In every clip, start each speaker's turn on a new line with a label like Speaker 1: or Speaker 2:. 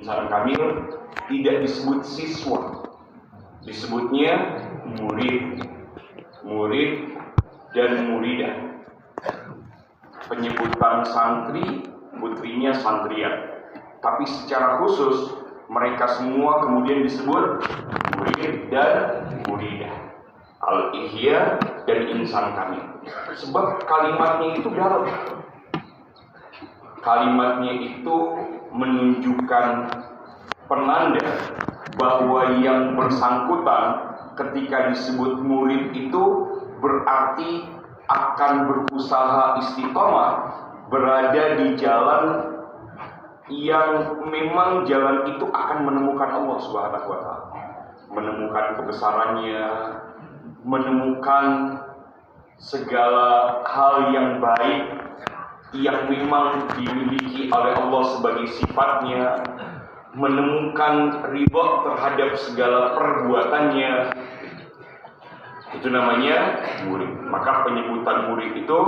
Speaker 1: Insan kamil tidak disebut siswa, disebutnya murid, murid dan muridah. Penyebutan santri, putrinya santriat. Tapi secara khusus mereka semua kemudian disebut murid dan muridah, al-ihya dan insan kamil. Sebab kalimatnya itu dalam. Kalimatnya itu menunjukkan penanda bahwa yang bersangkutan ketika disebut murid itu berarti akan berusaha istiqomah berada di jalan yang memang jalan itu akan menemukan Allah Subhanahu wa Ta'ala, menemukan kebesarannya, menemukan segala hal yang baik yang memang dimiliki oleh Allah sebagai sifatnya, menemukan ridha terhadap segala perbuatannya. Itu namanya murid. Maka penyebutan murid itu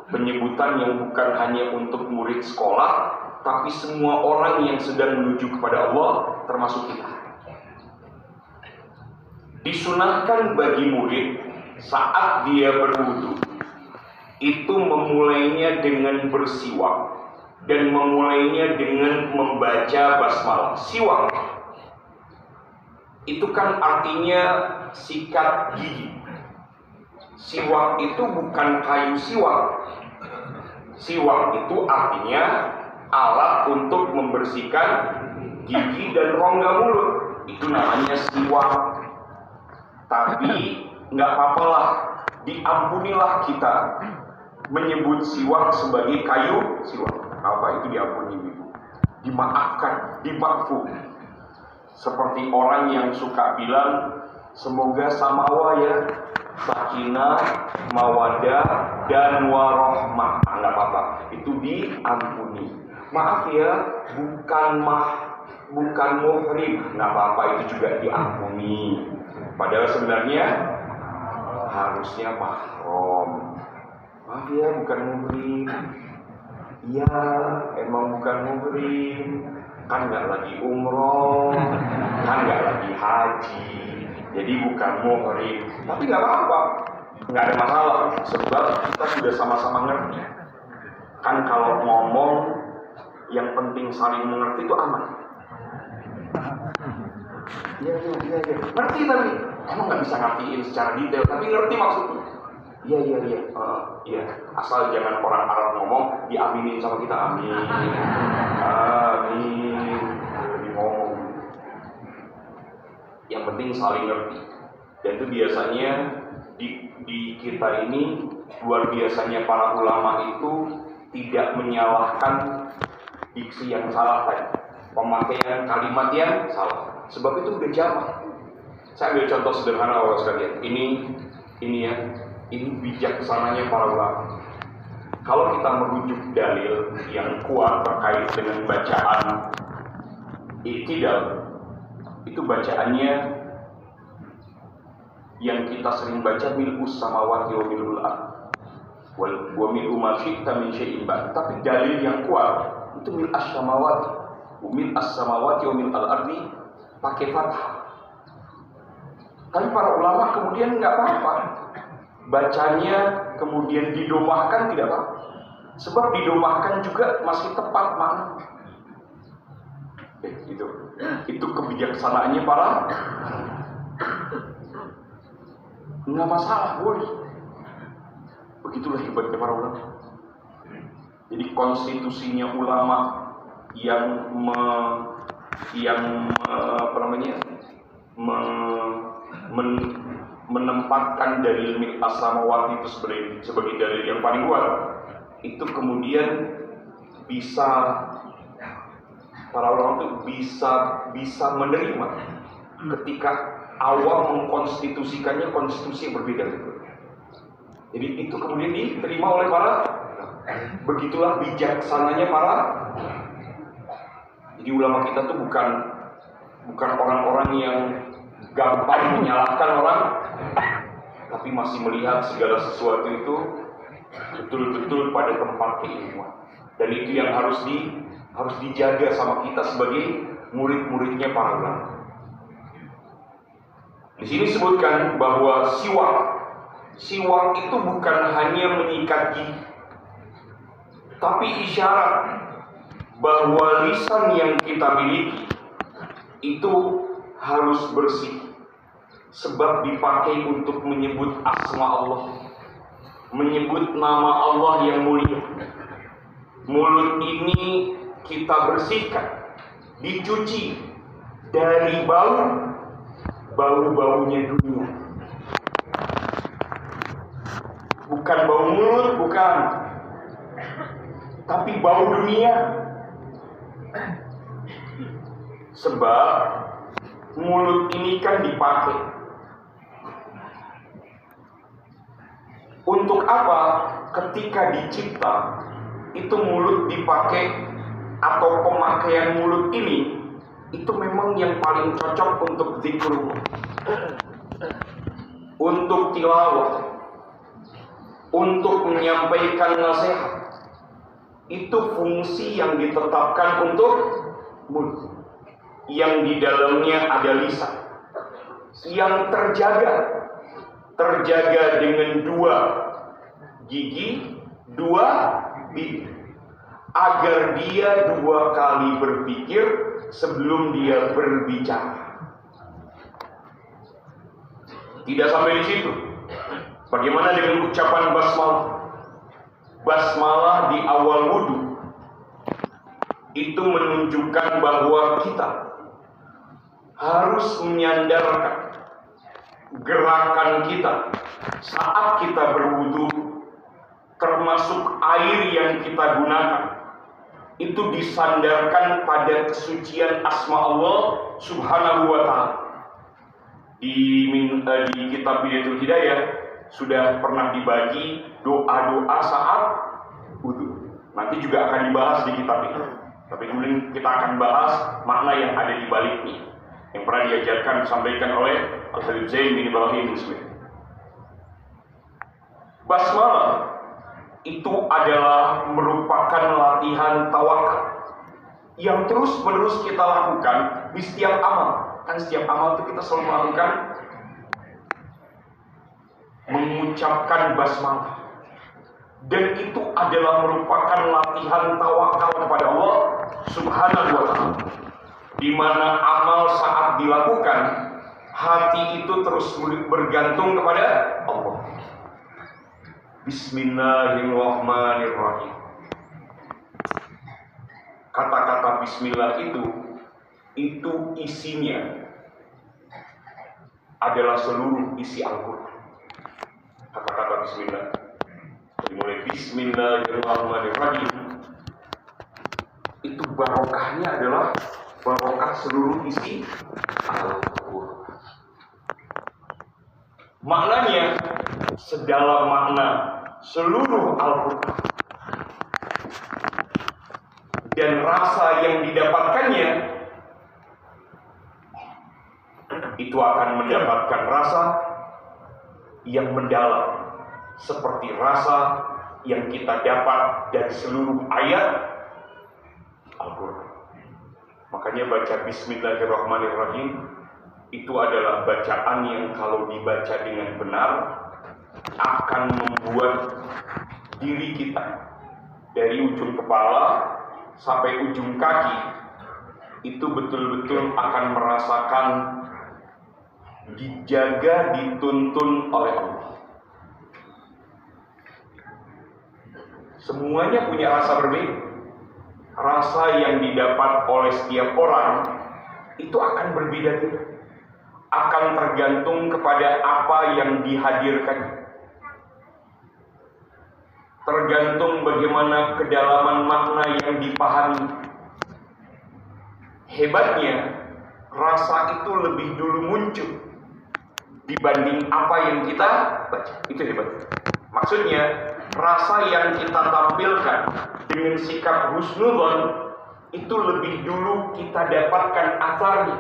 Speaker 1: penyebutan yang bukan hanya untuk murid sekolah, tapi semua orang yang sedang menuju kepada Allah, termasuk kita. Disunahkan bagi murid saat dia berwudu itu memulainya dengan bersiwak dan memulainya dengan membaca basmalah. Siwak itu kan artinya sikat gigi. Siwak itu bukan kayu siwak. Siwak itu artinya alat untuk membersihkan gigi dan rongga mulut. Itu namanya siwak. Tapi nggak apa-apalah, diampunilah kita menyebut siwak sebagai kayu siwak. Apa itu diampuni, Ibu? Dimaafkan, dimaafkan. Seperti orang yang suka bilang, semoga samawa ya, sakinah, mawadah, dan warohmah. Nggak apa-apa, itu diampuni. Maaf ya, bukan muhrim. Nggak apa-apa, itu juga diampuni. Padahal sebenarnya harusnya mahram. Maaf ya, bukan muhrim. Iya, emang bukan muhrim. Kan nggak lagi umroh, kan nggak lagi haji. Jadi bukan muhrim. Tapi nggak apa-apa, nggak ada masalah. Sebab kita sudah sama-sama ngerti. Kan kalau ngomong, yang penting saling mengerti itu aman. Iya. Ngerti tapi emang nggak bisa ngertiin secara detail, tapi ngerti maksudnya. Iya. Asal jangan orang Arab ngomong diaminin sama kita, amin. Ngomong. Yang penting saling ngerti. Dan itu biasanya di kita ini luar biasanya para ulama itu tidak menyalahkan diksi yang salah tadi, pemakaian kalimat yang salah. Sebab itu udah jamak. Saya ambil contoh sederhana Bapak sekalian. Ini bijaksananya para ulama. Kalau kita merujuk dalil yang kuat terkait dengan bacaan i'tidal, itu bacaannya yang kita sering baca mil'us samawati wa mil'ul ardh wa mil'u ma syi'ta min syai'in ba'd. Tapi dalil yang kuat itu mil'as samawati wa mil'al ardi pakai fathah. Tapi para ulama kemudian nggak apa-apa, bacanya kemudian didomahkan tidak apa-apa. Sebab didomahkan juga masih tepat makna. Itu kebijaksanaannya para, nggak masalah, boleh. Begitulah hebatnya para ulama. Jadi konstitusinya ulama yang menempatkan dalil mil'as samawati itu sebagai dalil yang paling kuat, itu kemudian bisa para ulama itu bisa menerima ketika awam mengkonstitusikannya konstitusi yang berbeda. Jadi itu kemudian diterima oleh para, begitulah bijaksananya para. Jadi ulama kita tuh bukan orang-orang yang gampang menyalahkan orang, tapi masih melihat segala sesuatu itu betul-betul pada tempat keilmuan. Dan itu yang harus dijaga sama kita murid-muridnya para ulama. Di sini disebutkan bahwa siwak itu bukan hanya menyikat gigi, tapi isyarat bahwa lisan yang kita miliki itu harus bersih, sebab dipakai untuk menyebut asma Allah, menyebut nama Allah yang mulia. Mulut ini kita bersihkan, dicuci dari bau-baunya dunia. Bukan bau mulut, bukan, tapi bau dunia. Sebab mulut ini kan dipakai untuk apa? Ketika dicipta, itu mulut dipakai, atau pemakaian mulut ini itu memang yang paling cocok untuk zikrullah, untuk tilawah, untuk menyampaikan nasihat. Itu fungsi yang ditetapkan untuk mulut, yang di dalamnya ada lisan, yang terjaga dengan 2 gigi, 2 bibir, agar dia 2 kali berpikir sebelum dia berbicara. Tidak sampai di situ. Bagaimana dengan ucapan basmalah? Basmalah di awal wudhu itu menunjukkan bahwa kita harus menyandarkan gerakan kita saat kita berwudu, termasuk air yang kita gunakan, itu disandarkan pada kesucian asma Allah Subhanahu wa Ta'ala. Di kitab Bidayatul Hidayah sudah pernah dibagi doa-doa saat wudu. Nanti juga akan dibahas di kitab ini. Tapi kemudian kita akan bahas makna yang ada di baliknya, yang pernah diajarkan disampaikan oleh Al-Habib Zain bin Ibrahim Muslim. Basmalah itu adalah merupakan latihan tawakal yang terus-menerus kita lakukan di setiap amal. Kan setiap amal itu kita selalu melakukan mengucapkan basmalah, dan itu adalah merupakan latihan tawakal kepada Allah Subhanahu wa Ta'ala, di mana amal saat dilakukan hati itu terus bergantung kepada Allah. Bismillahirrahmanirrahim. Kata-kata bismillah itu isinya adalah seluruh isi Al-Quran. Kata-kata bismillah, dimulai bismillahirrahmanirrahim, itu barokahnya adalah barokah seluruh isi Al-Quran. Maknanya sedalam makna seluruh Al-Quran, dan rasa yang didapatkannya itu akan mendapatkan rasa yang mendalam, seperti rasa yang kita dapat dari seluruh ayat Al-Quran. Makanya baca bismillahirrahmanirrahim itu adalah bacaan yang kalau dibaca dengan benar akan membuat diri kita dari ujung kepala sampai ujung kaki itu betul-betul akan merasakan dijaga, dituntun oleh Allah. Semuanya punya rasa berbeda. Rasa yang didapat oleh setiap orang itu akan berbeda-beda, akan tergantung kepada apa yang dihadirkan, tergantung bagaimana kedalaman makna yang dipahami. Hebatnya, rasa itu lebih dulu muncul dibanding apa yang kita baca. Itu hebat. Maksudnya, rasa yang kita tampilkan dengan sikap husnudzon itu lebih dulu kita dapatkan asarnya,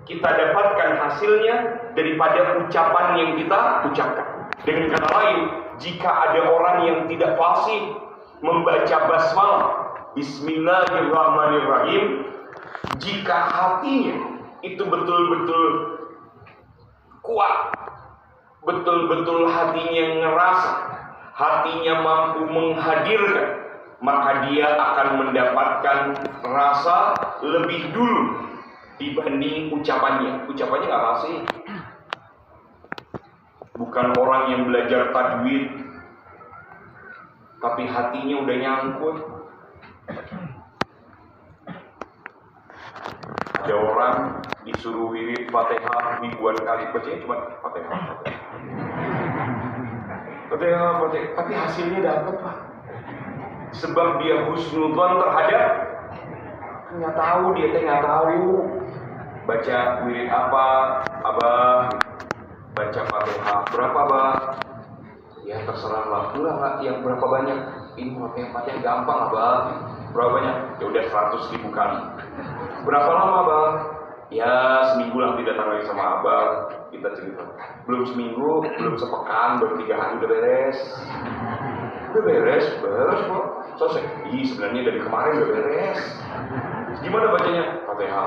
Speaker 1: kita dapatkan hasilnya daripada ucapan yang kita ucapkan. Dengan kata lain, jika ada orang yang tidak fasih membaca basmalah Bismillahirrahmanirrahim, Jika hatinya itu betul-betul kuat, betul-betul hatinya ngerasa, hatinya mampu menghadirkan, maka dia akan mendapatkan rasa lebih dulu dibanding ucapannya. Ucapannya nggak pasti. Bukan orang yang belajar tajwid, tapi hatinya udah nyangkut. Ada orang disuruh wirid Fatihah ribuan kali, bacanya cuma Fatihah. Tapi hasilnya dapat, Pak. Sebab dia husnudzon terhadap, nggak tahu, dia nggak tahu baca wirid apa, Abah baca Fatihah berapa, Abah? Ya terserah lah, enggak yang berapa banyak? Ini Fatihah gampang, Abah. Berapa banyak? Ya udah 100.000 kali. Berapa lama, Abah? Ya seminggu lah tidak datang lagi sama Abah. Kita cerita. Belum seminggu, belum sepekan, baru 3 hari udah beres. Udah beres kok. Selesai. Sebenarnya dari kemarin udah beres. Gimana bacanya? Fatihah.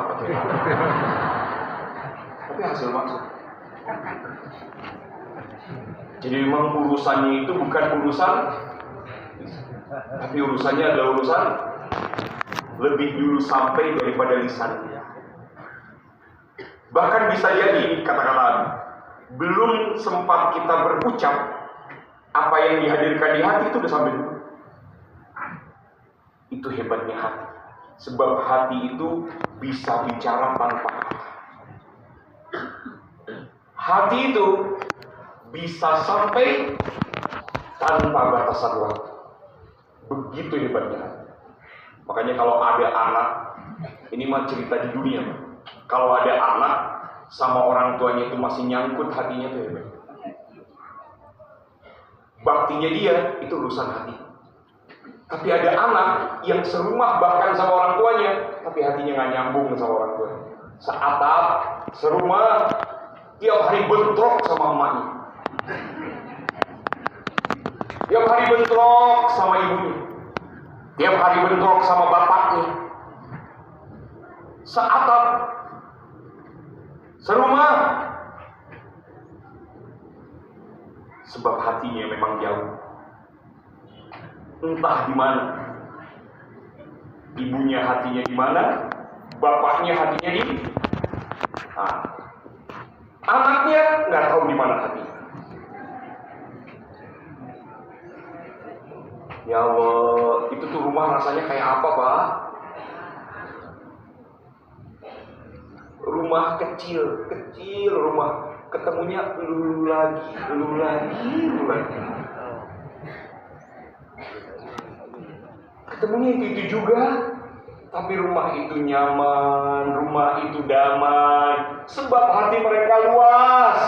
Speaker 1: Tapi hasil maksud. Jadi memang urusannya itu bukan urusan, tapi urusannya adalah urusan lebih dulu sampai daripada lisan. Bahkan bisa jadi, katakanlah, belum sempat kita berucap, apa yang dihadirkan di hati itu udah sampai dulu. Itu hebatnya hati. Sebab hati itu bisa bicara tanpa kata. Hati itu bisa sampai tanpa batasan waktu. Begitu hebatnya hati. Makanya kalau ada anak, ini mah cerita di dunia, Pak. Kalau ada anak sama orang tuanya itu masih nyangkut hatinya tuh hebat. Baktinya dia itu urusan hati. Tapi ada anak yang serumah bahkan sama orang tuanya, tapi hatinya nggak nyambung sama orang tuanya. Seatap, serumah, tiap hari bentrok sama emaknya. Tiap hari bentrok sama ibunya. Tiap hari bentrok sama bapaknya. Seatap, serumah. Sebab hatinya memang jauh. Entah di mana. Ibunya hatinya di mana, bapaknya hatinya di. Anaknya nggak tahu di mana hatinya. Ya Allah, itu tuh rumah rasanya kayak apa, Pak? Rumah kecil rumah. Ketemunya lu lagi. Ketemunya itu juga. Tapi rumah itu nyaman, rumah itu damai. Sebab hati mereka luas.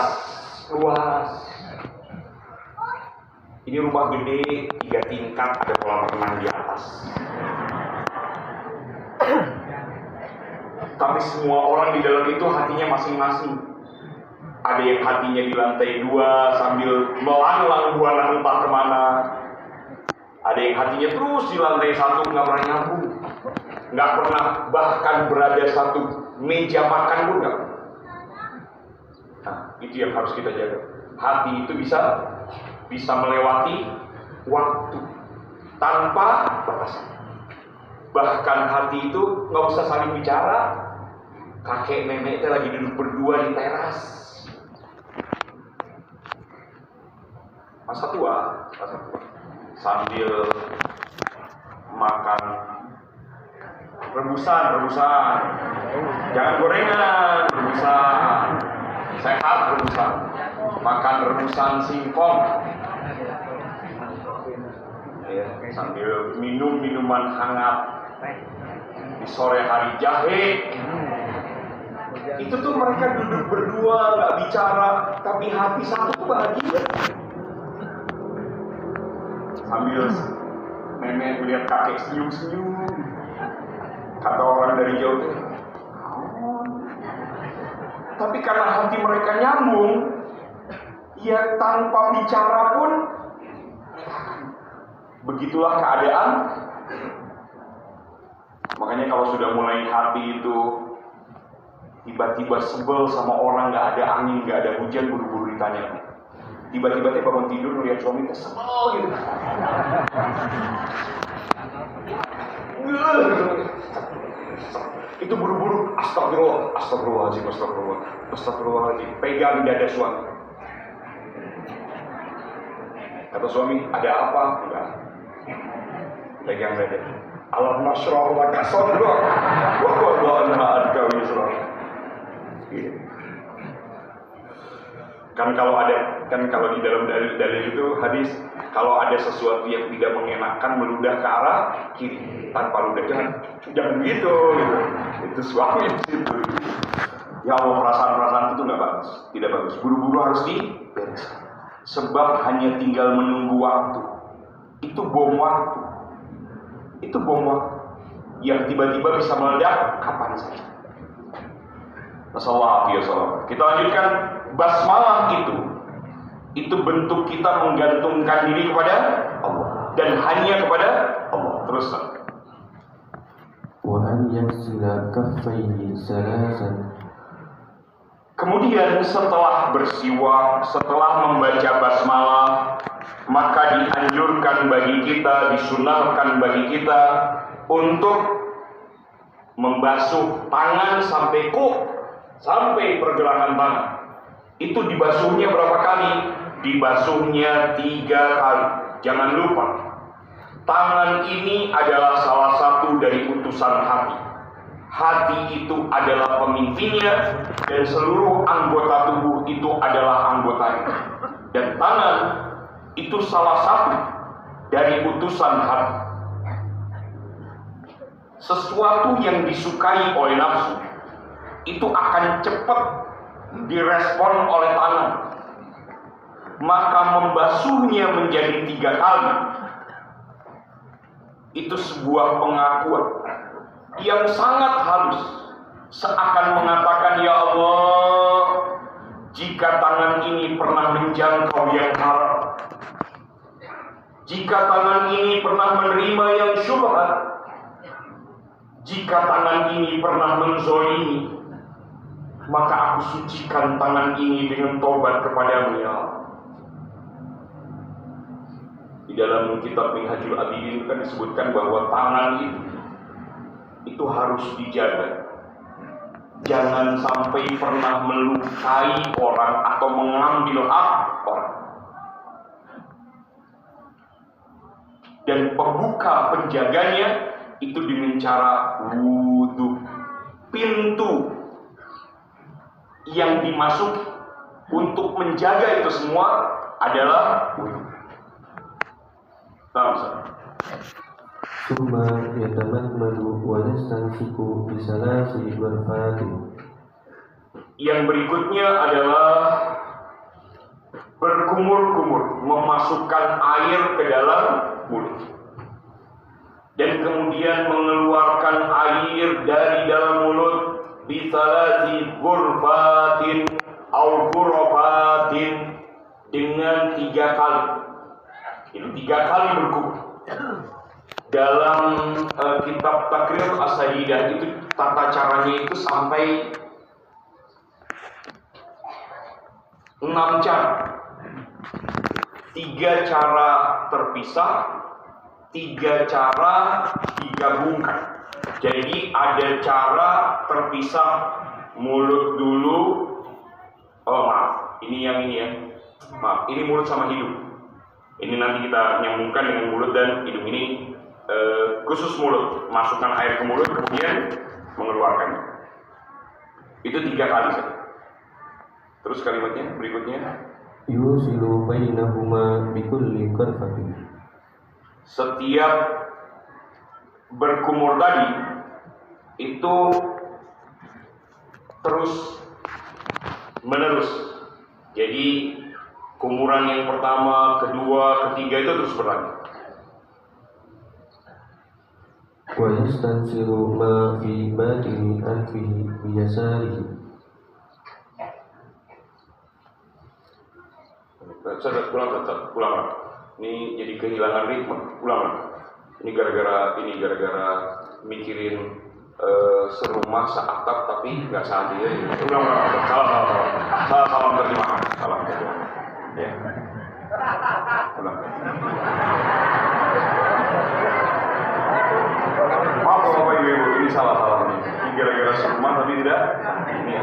Speaker 1: Ini rumah gede, 3 tingkat, ada kolam renang di atas. Tapi semua orang di dalam itu hatinya masing-masing. Ada yang hatinya di lantai 2 sambil melanglang buana entah kemana. Ada yang hatinya terus di lantai 1 nggak pernah nyambung, nggak pernah bahkan berada satu meja makan pun nggak. Nah, itu yang harus kita jaga. Hati itu bisa melewati waktu tanpa batasan. Bahkan hati itu nggak usah saling bicara. Kakek nenek lagi duduk berdua di teras. Masa tua sambil makan rebusan. Jangan gorengan, rebusan. Sehat rebusan. Makan rebusan singkong. Ya, sambil minum minuman hangat di sore hari, jahe. Itu tuh mereka duduk berdua, nggak bicara, tapi hati satu tuh bahagia. Sambil nenek melihat kakek senyum-senyum, kata orang dari jauh, tapi karena hati mereka nyambung, ya tanpa bicara pun, begitulah keadaan. Makanya kalau sudah mulai hati itu tiba-tiba sebel sama orang, nggak ada angin, nggak ada hujan, buru-buru ditanya. Tiba-tiba bangun tidur melihat suami sebel gitu. Itu buru-buru, astagfirullahaladzim, pegang dada suami. Kata suami, ada apa? Enggak. Pegang dada. Alam nasrah laka sadrak wa wada'na anka wizrak. Kan kalau di dalam dalil itu hadis, kalau ada sesuatu yang tidak mengenakan meludah ke arah kiri tanpa ludah, jangan begitu gitu. Itu suami itu. Ya Allah, perasaan-perasaan itu nggak bagus, tidak bagus. Buru-buru harus dibereskan. Sebab hanya tinggal menunggu waktu. Itu bom waktu. Itu bom waktu yang tiba-tiba bisa meledak kapan saja. Masalah. Kita lanjutkan. Basmalah itu bentuk kita menggantungkan diri kepada Allah dan hanya kepada Allah. Terus.
Speaker 2: Wa an yaghsila kaffayhi salasan.
Speaker 1: Kemudian setelah bersiwak, setelah membaca basmalah, maka dianjurkan bagi kita, disunahkan bagi kita untuk membasuh tangan sampai pergelangan tangan. Itu dibasuhnya berapa kali? Dibasuhnya 3 kali. Jangan lupa, tangan ini adalah salah satu dari utusan hati. Hati itu adalah pemimpinnya dan seluruh anggota tubuh itu adalah anggotanya. Dan tangan itu salah satu dari utusan hati. Sesuatu yang disukai oleh nafsu itu akan cepat direspon oleh tangan. Maka membasuhnya menjadi 3 kali itu sebuah pengakuan yang sangat halus, seakan mengatakan, ya Allah, jika tangan ini pernah menjangkau yang haram, jika tangan ini pernah menerima yang syubhat, jika tangan ini pernah menzolimi, maka aku sucikan tangan ini dengan taubat kepadamu, ya Allah. Di dalam kitab Minhajul Abidin kan disebutkan bahwa tangan itu harus dijaga. Jangan sampai pernah melukai orang atau mengambil hak orang. Dan pembuka penjaganya itu dengan cara wudhu. Pintu yang dimasuki untuk menjaga itu semua adalah wudhu.
Speaker 2: Summa yatamadmadu wa yastansiku bisalasi warfatin.
Speaker 1: Yang berikutnya adalah berkumur-kumur, memasukkan air ke dalam mulut dan kemudian mengeluarkan air dari dalam mulut bisalasi ghurfatin au ghurfatin dengan 3 kali. Itu 3 kali berkumur. Dalam kitab Takrir As-Sadidah itu tata caranya itu sampai 6 cara. 3 cara terpisah, 3 cara digabungkan. Jadi ada cara terpisah mulut dulu. Oh maaf, ini yang ini ya. Maaf, ini mulut sama hidung. Ini nanti kita nyambungkan dengan mulut dan hidung. Ini khusus mulut, masukkan air ke mulut kemudian mengeluarkannya. Itu 3 kali saja. Terus kalimatnya berikutnya,
Speaker 2: yusilu bainahuma bikulli qarfatin.
Speaker 1: Setiap berkumur tadi itu terus menerus. Jadi kumuran yang pertama, kedua, ketiga itu terus berlanjut.
Speaker 2: Wa yastansiru ma fi batini anfihi biyasarihi. Pulang. Ini jadi kehilangan ritme. Pulang. Ini gara-gara mikirin
Speaker 1: serumah seatap tapi nggak sehadir. Salah terjemahan. Ya. Ulang. Maaf Bapak Ibu, ini salah nih. Ini gara-gara serumah tapi tidak. Ini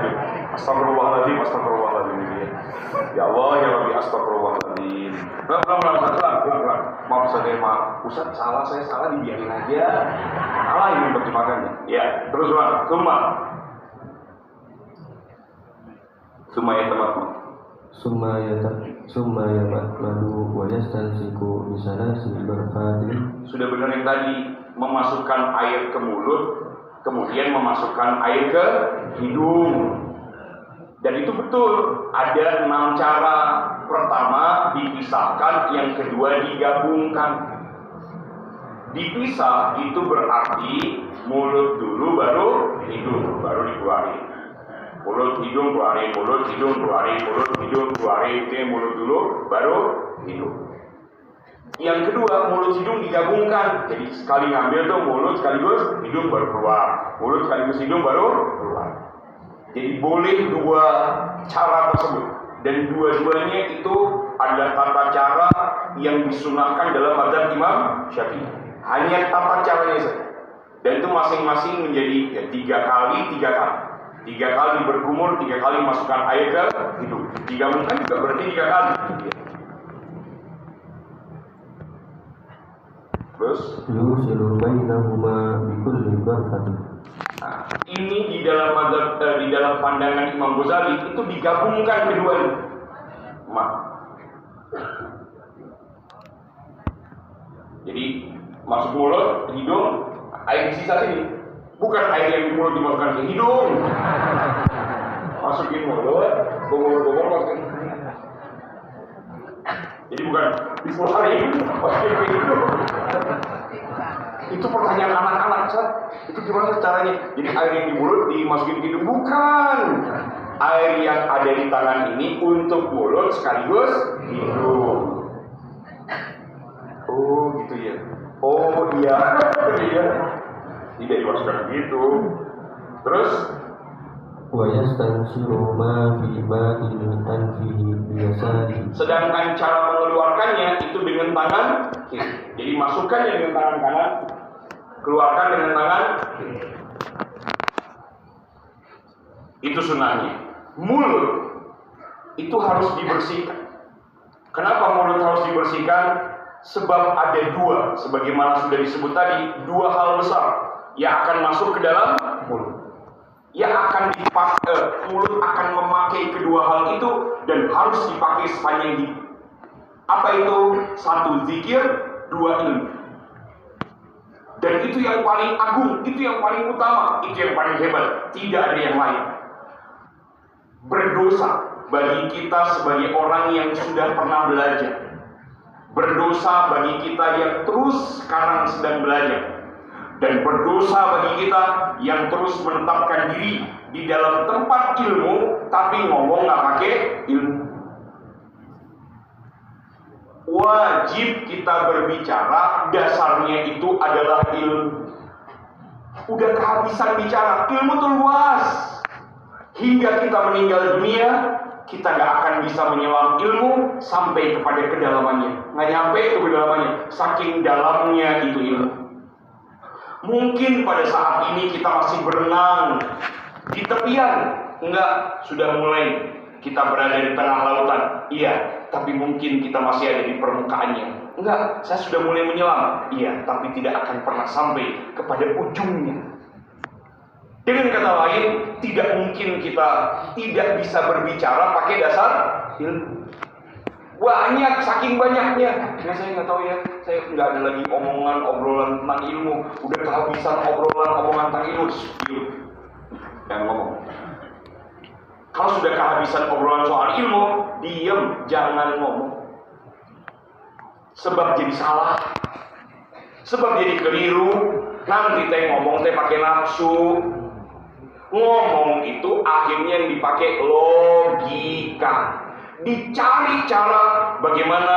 Speaker 1: astagfirullahaladzim ini. Ya Allah, ya Rabbi, astagfirullahaladzim. Pelan. Maaf Ustaz, saya salah dibiarin aja. Salah ini terjemahannya. Ya, terus ulang. Summa ya teman-teman.
Speaker 2: Summa yamatmadu wa yastansiku bisanasi berfadil.
Speaker 1: Sudah benar yang tadi, memasukkan air ke mulut, kemudian memasukkan air ke hidung. Dan itu betul, ada 6 cara. Pertama dipisahkan, yang kedua digabungkan. Dipisah itu berarti mulut dulu baru hidung, baru dikeluarin. Mulut hidung keluarin, mulut hidung keluarin, mulut hidung keluarin. Itu mulut dulu baru hidung. Yang kedua, mulut hidung digabungkan. Jadi sekali ngambil tuh mulut sekaligus hidung baru keluar, mulut sekaligus hidung baru keluar. Jadi boleh 2 cara tersebut. Dan dua-duanya itu adalah tata cara yang disunahkan dalam mazhab Imam Syafi'i. Hanya tata caranya saja. Dan itu masing-masing menjadi ya, 3 kali. 3 kali berkumur, 3 kali masukkan air ke hidung. Digabungkan juga berarti 3 kali. Terus
Speaker 2: yusilu bainahuma bikulli gharfatin.
Speaker 1: Nah, ini di dalam pandangan Imam Ghazali itu digabungkan keduanya. Jadi masuk mulut, hidung, air di sisa sini. Bukan air yang di mulut dimasukkan ke hidung. Masukin mulut, bobor masukin. Jadi bukan dikeluarin, masukin ke hidung. Itu pertanyaan anak-anak, Ustaz. Itu gimana caranya? Jadi air yang di mulut dimasukin ke hidung? Bukan. Air yang ada di tangan ini untuk mulut sekaligus hidung. Oh gitu ya. Oh iya. Tidak dimasukkan gitu. Terus
Speaker 2: Wa yastansiru ma fi batini anfihi biyasari.
Speaker 1: Sedangkan cara mengeluarkannya itu dengan tangan kiri. Jadi masukkannya dengan tangan kanan, keluarkan dengan tangan kiri. Itu sunnahnya. Mulut itu harus dibersihkan. Kenapa mulut harus dibersihkan? Sebab ada 2, sebagaimana sudah disebut tadi, 2 hal besar yang akan masuk ke dalam mulut. Yang akan dipakai, mulut akan memakai kedua hal itu dan harus dipakai sepanjang hidup. Apa itu? 1 zikir, 2 ilmu. Dan itu yang paling agung, itu yang paling utama, itu yang paling hebat. Tidak ada yang lain. Berdosa bagi kita sebagai orang yang sudah pernah belajar. Berdosa bagi kita yang terus sekarang sedang belajar. Dan berdosa bagi kita yang terus menetapkan diri di dalam tempat ilmu tapi ngomong nggak pakai ilmu. Wajib kita berbicara, dasarnya itu adalah ilmu. Udah kehabisan bicara, ilmu tuh luas. Hingga kita meninggal dunia, kita nggak akan bisa menyelam ilmu sampai kepada kedalamannya. Nggak nyampe ke kedalamannya, saking dalamnya itu ilmu. Mungkin pada saat ini kita masih berenang di tepian, enggak, sudah mulai kita berada di tengah lautan, iya, tapi mungkin kita masih ada di permukaannya. Enggak, saya sudah mulai menyelam, iya, tapi tidak akan pernah sampai kepada ujungnya. Dengan kata lain, tidak mungkin kita tidak bisa berbicara pakai dasar ilmu. Banyak, saking banyaknya. Nah, saya nggak tahu ya, saya nggak ada lagi obrolan tentang ilmu. Udah kehabisan omongan tentang ilmu. Yang ngomong. Kalau sudah kehabisan obrolan soal ilmu, diam, jangan ngomong. Sebab jadi salah. Sebab jadi keliru. Nanti teh ngomong teh pakai nafsu. Ngomong itu akhirnya yang dipakai logika. Dicari cara bagaimana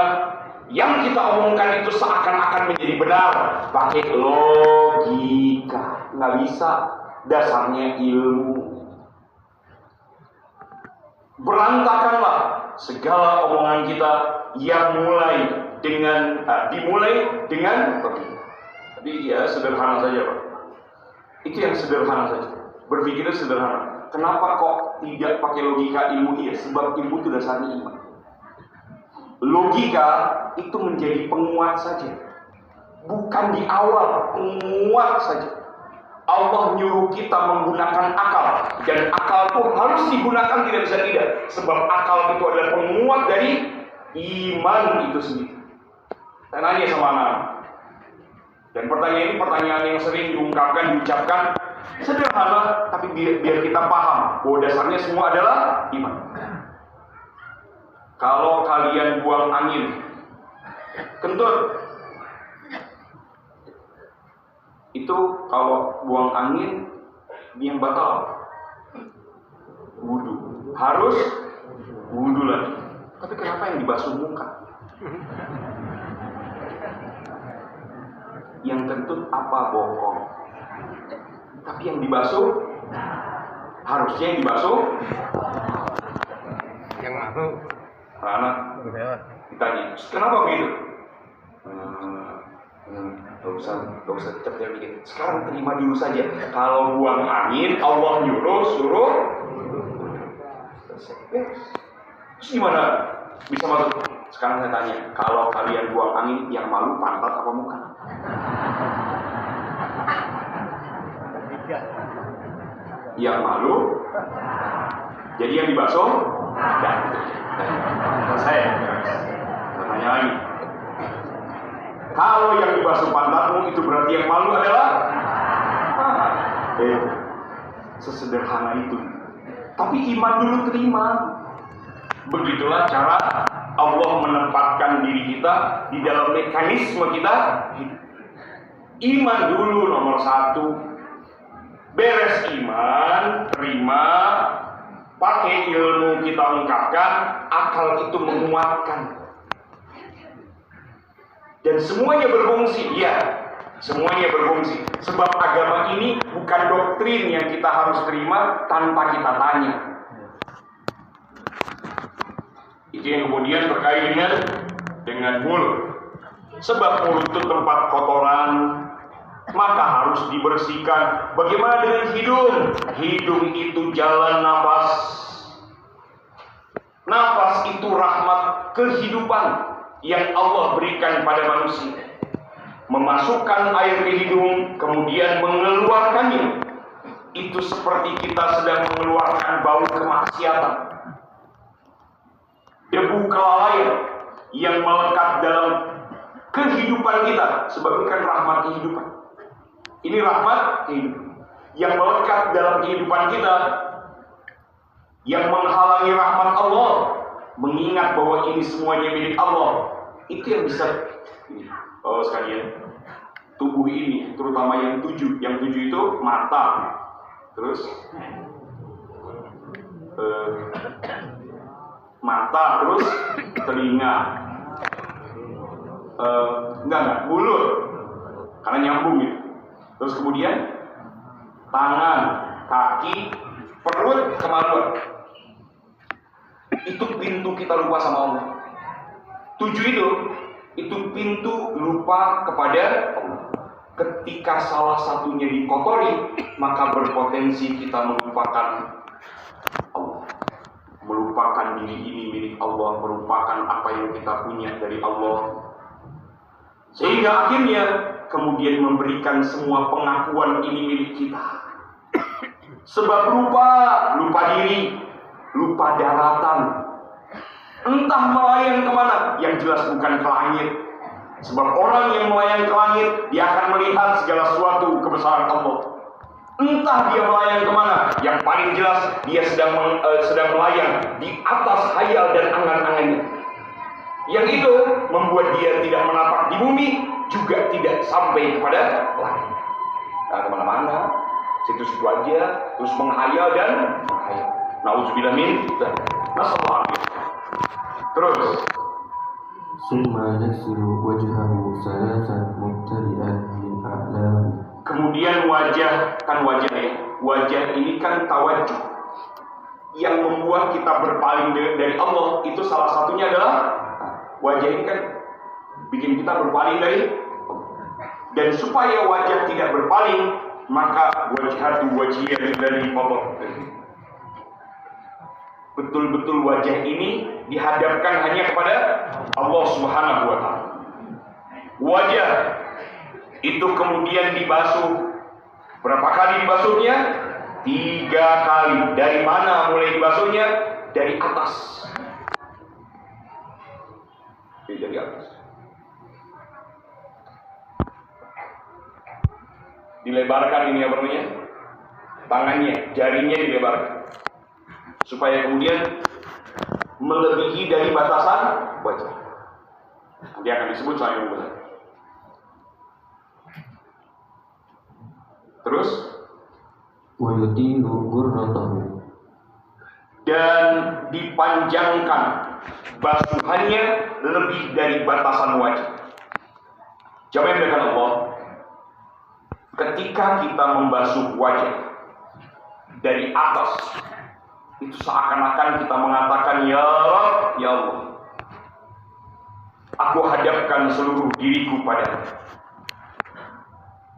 Speaker 1: yang kita omongkan itu seakan-akan menjadi benar pakai logika. Nggak bisa. dasarnya ilmu. Berantakanlah segala omongan kita yang dimulai dengan logika. Jadi ya sederhana saja Pak. Itu yang sederhana saja. Berpikirnya sederhana. Kenapa kok tidak pakai logika ilmu? Iya, sebab ilmu itu dasarnya iman. Logika itu menjadi penguat saja. Bukan di awal, penguat saja. Allah nyuruh kita menggunakan akal, dan akal itu harus digunakan, tidak bisa tidak, sebab akal itu adalah penguat dari iman itu sendiri. Saya nanya sama anak, dan pertanyaan ini pertanyaan yang sering diucapkan sederhana, tapi biar kita paham bahwa dasarnya semua adalah iman. Kalau kalian buang angin, kentut, itu kalau buang angin yang batal wudu, harus wudu lagi. Tapi kenapa yang dibasuh muka? Yang kentut apa bokong? Tapi yang dibasuh harusnya yang dibasuh
Speaker 3: yang malu.
Speaker 1: anak ditanya, kenapa begitu? Gak usah cepet mikir. Sekarang terima dulu saja. Kalau buang angin, Allah suruh. Terus gimana bisa masuk? Sekarang saya tanya, kalau kalian buang angin, yang malu pantat apa muka? Yang malu. Jadi yang dibasuh, dan gitu. Selesai. Saya tanya lagi. Kalau yang dibasuh pantatmu itu berarti yang malu adalah sesederhana itu. Tapi iman dulu terima. Begitulah cara Allah menempatkan diri kita di dalam mekanisme kita hidup. Iman dulu nomor 1. Beres iman, terima, pakai ilmu kita ungkapkan, akal itu menguatkan. Dan semuanya berfungsi, ya, semuanya berfungsi. Sebab agama ini bukan doktrin yang kita harus terima tanpa kita tanya. Itu yang kemudian terkait dengan mulut. Sebab mulut itu tempat kotoran, maka harus dibersihkan. Bagaimana dengan hidung? Hidung itu jalan nafas. Nafas itu rahmat kehidupan yang Allah berikan pada manusia. Memasukkan air ke hidung, kemudian mengeluarkannya. Itu seperti kita sedang mengeluarkan bau kemaksiatan, debu kelalaian yang melekat dalam kehidupan kita. Sebab ini kan rahmat kehidupan. Ini rahmat kehidupan yang melekat dalam kehidupan kita, yang menghalangi rahmat Allah. Mengingat bahwa ini semuanya milik Allah, itu yang bisa sekalian, tubuh ini, terutama yang 7 itu mata, terus telinga, mulut, karena nyambung gitu. Terus kemudian tangan, kaki, perut, kemaluan. Itu pintu kita lupa sama Allah. 7 itu pintu lupa kepada Allah. Ketika salah satunya dikotori, maka berpotensi kita melupakan Allah, melupakan diri ini milik Allah, melupakan apa yang kita punya dari Allah, sehingga akhirnya kemudian memberikan semua pengakuan ini milik kita. Sebab lupa diri, lupa daratan, entah melayang kemana, yang jelas bukan ke langit. Sebab orang yang melayang ke langit, dia akan melihat segala sesuatu kebesaran Allah. Entah dia melayang kemana, yang paling jelas dia sedang melayang di atas khayal dan angan-angannya. Yang itu membuat dia tidak menapak di bumi, juga tidak sampai kepada langit. Nah, kemana-mana, situ-situ aja, terus menghayal dan menghayal. Nauzubillah min dzalik. Terus
Speaker 2: Summa yaksilu wajhahu salasan mubtadi'an min a'lam.
Speaker 1: kemudian wajah, kan wajah ya, wajah ini kan tawajuh. Yang membuat kita berpaling dari Allah itu salah satunya adalah wajah ini kan bikin kita berpaling dari Allah. Dan supaya wajah tidak berpaling, maka wajhatu wajhiyah dari Allah. Betul-betul wajah ini dihadapkan hanya kepada Allah Subhanahu wa Ta'ala. Wajah itu kemudian dibasuh. Berapa kali dibasuhnya? 3 kali. Dari mana mulai dibasuhnya? Dari atas. Dari atas. Dilebarkan ini apa namanya? Tangannya, jarinya dilebarkan. Supaya kemudian melebihi dari batasan wajah. Nanti akan disebut saya benar. Terus
Speaker 2: wayutilu ghurratahu,
Speaker 1: dan dipanjangkan basuhannya lebih dari batasan wajah. Jawab yang dengan Allah. Ketika kita membasuh wajah dari atas, itu seakan-akan kita mengatakan, ya Rabb, ya Allah, aku hadapkan seluruh diriku padamu.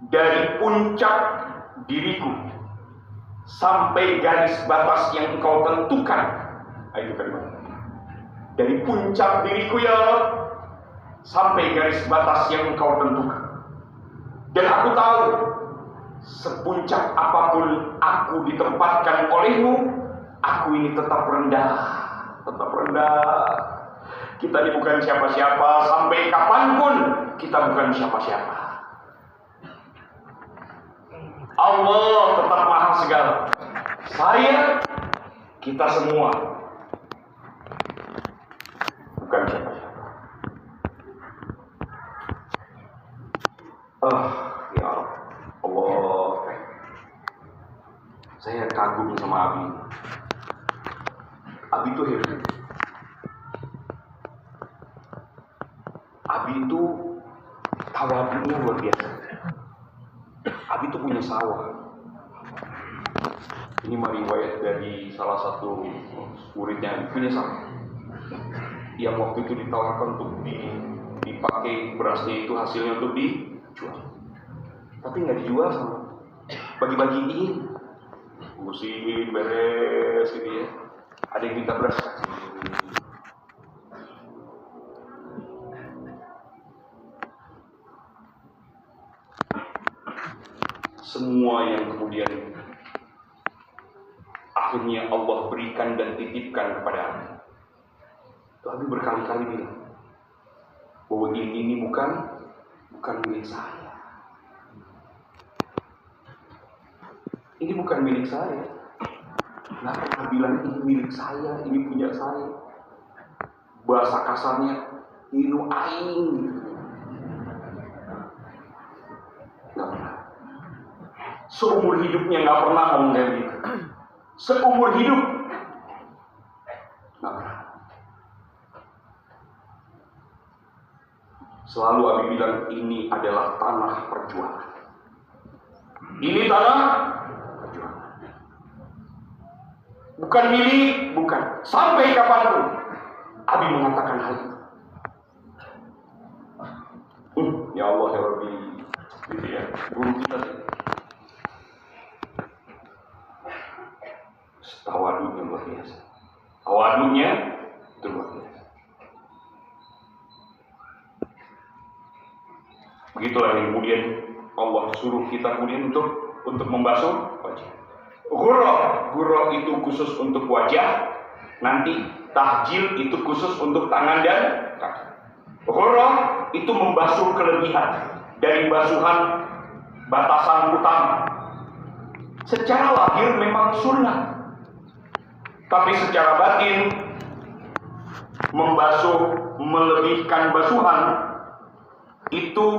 Speaker 1: Dari puncak diriku sampai garis batas yang engkau tentukan. Itu kalimat. Dari puncak diriku ya Allah sampai garis batas yang engkau tentukan. Dan aku tahu sepuncak apapun aku ditempatkan olehmu, aku ini tetap rendah. Tetap rendah. Kita ini bukan siapa-siapa. Sampai kapanpun kita bukan siapa-siapa. Allah tetap maha segala. Saya, kita semua bukan siapa-siapa. Ya Allah, saya kagum sama Abi. Abi itu hebat. Abi itu tawadhunya luar biasa. Abi itu punya sawah. Ini riwayat dari salah satu muridnya, punya sawah. Yang waktu itu ditawarkan untuk dipakai berasnya itu hasilnya untuk dijual. Tapi nggak dijual sama, bagi-bagiin, ngurusin beres gitu ya. Ada yang minta beras. Semua yang kemudian akhirnya Allah berikan dan titipkan kepada Abi. Abi berkali-kali bilang bahwa ini bukan milik saya. Ini bukan milik saya. Nggak pernah bilang ini milik saya, ini punya saya. Bahasa kasarnya inu aing gitu. Nggak pernah. Seumur hidupnya nggak pernah ngomong kayak gitu. Seumur hidup nggak pernah. Selalu Abi bilang ini adalah tanah perjuangan. Ini tanah perjuangan. Bukan milik, bukan. Sampai kapanpun Abi mengatakan hal itu. Ya Allah ya Rabbi, gitu ya. Guru kita tawadhunya luar biasa. Tawadhunya itu luar biasa. Begitulah yang kemudian Allah suruh kita kemudian untuk membasuh wajah. Ghurrah itu khusus untuk wajah. Nanti tahjil itu khusus untuk tangan dan kaki. Ghurrah itu membasuh kelebihan dari basuhan batasan utama. Secara lahir memang sunnah. Tapi secara batin membasuh, melebihkan basuhan itu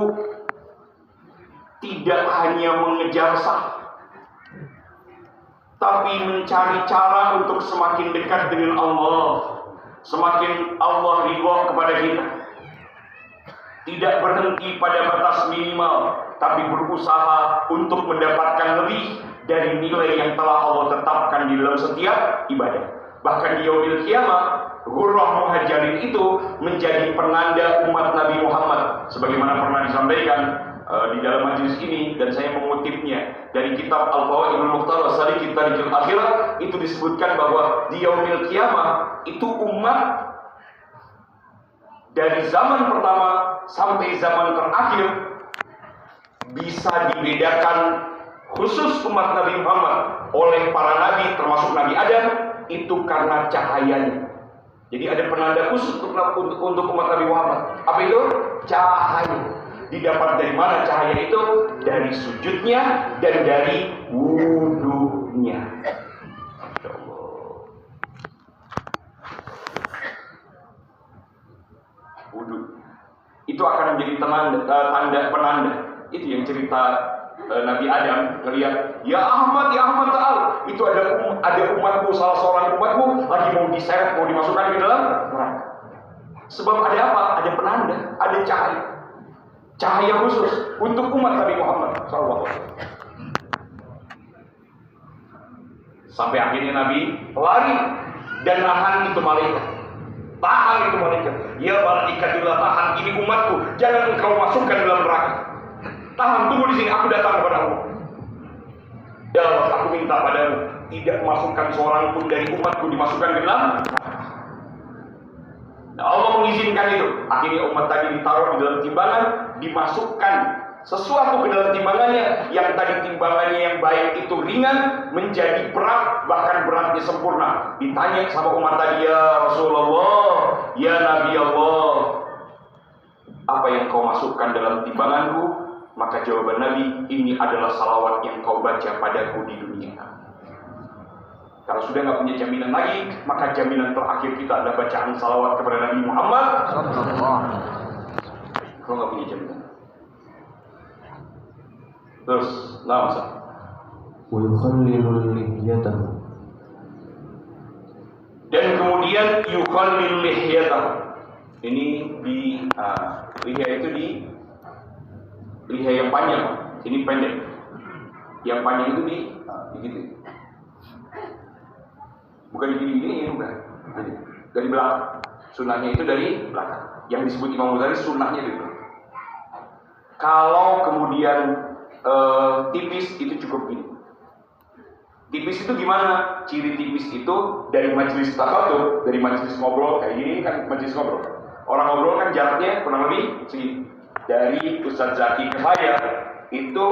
Speaker 1: tidak hanya mengejar sah, tapi mencari cara untuk semakin dekat dengan Allah, semakin Allah ridha kepada kita. Tidak berhenti pada batas minimal, tapi berusaha untuk mendapatkan lebih dari nilai yang telah Allah tetapkan di dalam setiap ibadah. Bahkan di yaumil qiyamah, Ghurrah Muhajirin itu menjadi penanda umat Nabi Muhammad, sebagaimana pernah disampaikan di dalam majelis ini, dan saya mengutipnya dari kitab Al-Fawaidul Mukhtarah Sadiqit Tariqil Akhirah. Itu disebutkan bahwa di yaumil qiyamah itu umat dari zaman pertama sampai zaman terakhir bisa dibedakan khusus umat Nabi Muhammad oleh para nabi termasuk Nabi Adam itu karena cahayanya. Jadi ada penanda khusus untuk umat Nabi Muhammad. Apa itu? Cahaya. Didapat dari mana cahaya itu? Dari sujudnya dan dari wudunya. Wudu itu akan menjadi tanda penanda. Itu yang cerita Nabi Adam ngelihat, ya Ahmad ta'al, itu ada umatmu, salah seorang umatmu lagi mau diseret, mau dimasukkan ke dalam neraka. Sebab ada apa? Ada penanda, ada cahaya khusus untuk umat Nabi Muhammad SAW. Sampai akhirnya Nabi lari dan nahan itu malaikat. Tahan itu malaikat. Ya malaikatullah, tahan ini umatku, jangan engkau masukkan dalam neraka. Tahan, tunggu di sini, aku datang kepadamu. Ya Allah, aku minta padamu, tidak masukkan seorang pun dari umatku dimasukkan ke dalam. Nah, Allah mengizinkan itu. Akhirnya umat tadi ditaruh di dalam timbangan, dimasukkan sesuatu ke dalam timbangannya. Yang tadi timbangannya yang baik itu ringan menjadi berat, bahkan beratnya sempurna. Ditanya sama umat tadi, ya Rasulullah, ya Nabi Allah, apa yang kau masukkan dalam timbanganku? Maka jawaban Nabi, ini adalah salawat yang kau baca padaku di dunia. Kalau sudah nggak punya jaminan lagi, maka jaminan terakhir kita adalah bacaan salawat kepada Nabi Muhammad. Kalau nggak punya jaminan, terus, nah masa. Dan kemudian yukhallil lihyatahu. Ini di lihya itu di liha yang panjang, ini pendek. Yang panjang itu di gitu. Bukan di ini, bukan. Dari belakang. Sunnahnya itu dari belakang. Yang disebut Imam Ghazali sunnahnya itu. Kalau kemudian tipis itu cukup gini. Tipis itu gimana? Ciri tipis itu dari majelis takhatub, dari majelis ngobrol kayak gini kan majelis ngobrol. Orang ngobrol kan jaraknya kurang lebih segini. Dari Ustaz Zaki ke saya itu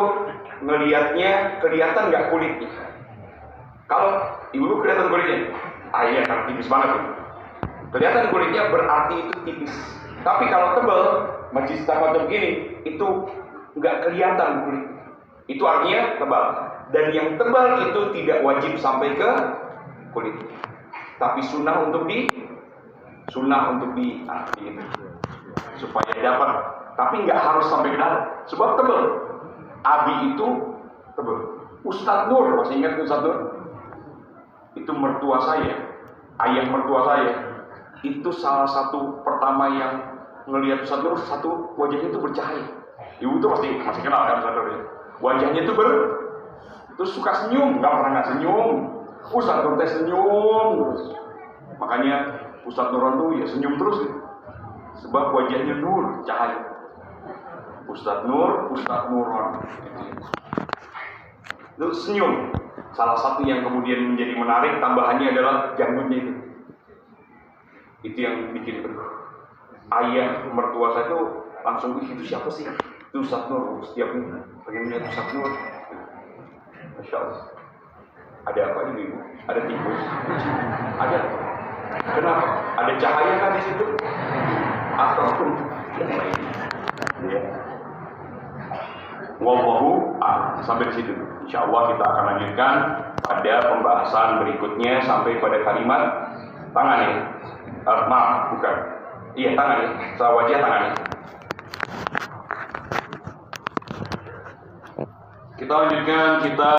Speaker 1: ngelihatnya kelihatan nggak kulitnya. Kalau ibu kelihatan kulitnya, iya kan tipis banget itu. Kelihatan kulitnya berarti itu tipis. Tapi kalau tebal, majelis takhatub begini itu nggak kelihatan kulit. Itu artinya tebal. Dan yang tebal itu tidak wajib sampai ke kulit. Tapi sunnah untuk di gitu. Supaya dapat. Tapi nggak harus sampai ke dalam. Sebab tebal. Abi itu tebal. Ustadz Nur, masih ingat Ustadz Nur? Itu mertua saya, ayah mertua saya. Itu salah satu pertama yang ngelihat Ustadz Nur, satu wajahnya itu bercahaya. Ibu tuh masih kenal kan Ustadz Nur ya? Wajahnya itu terus suka senyum, nggak pernah nggak senyum. Ustadz Nur teh senyum terus. Makanya Ustadz Nuron tuh ya senyum terus gitu. Sebab wajahnya nur, cahaya. Ustadz Nur, Ustadz Nuron. Itu senyum. Salah satu yang kemudian menjadi menarik tambahannya adalah janggutnya itu. Itu yang bikin ayah mertua saya itu langsung itu siapa sih? Itu Ustadz Nur. Setiap pengen lihat Ustadz Nur. Masya Allah. Ada apa ini ibu? Ada tikus? Ada. Kenapa? Ada cahaya kan di situ? Ataupun yang lain? Ya. Wallahu sampai di situ. Insya Allah kita akan lanjutkan pada pembahasan berikutnya sampai pada kalimat tangan ya. Maaf, bukan. Iya tangan ya. Setelah wajah tangan ya. Kita lanjutkan kita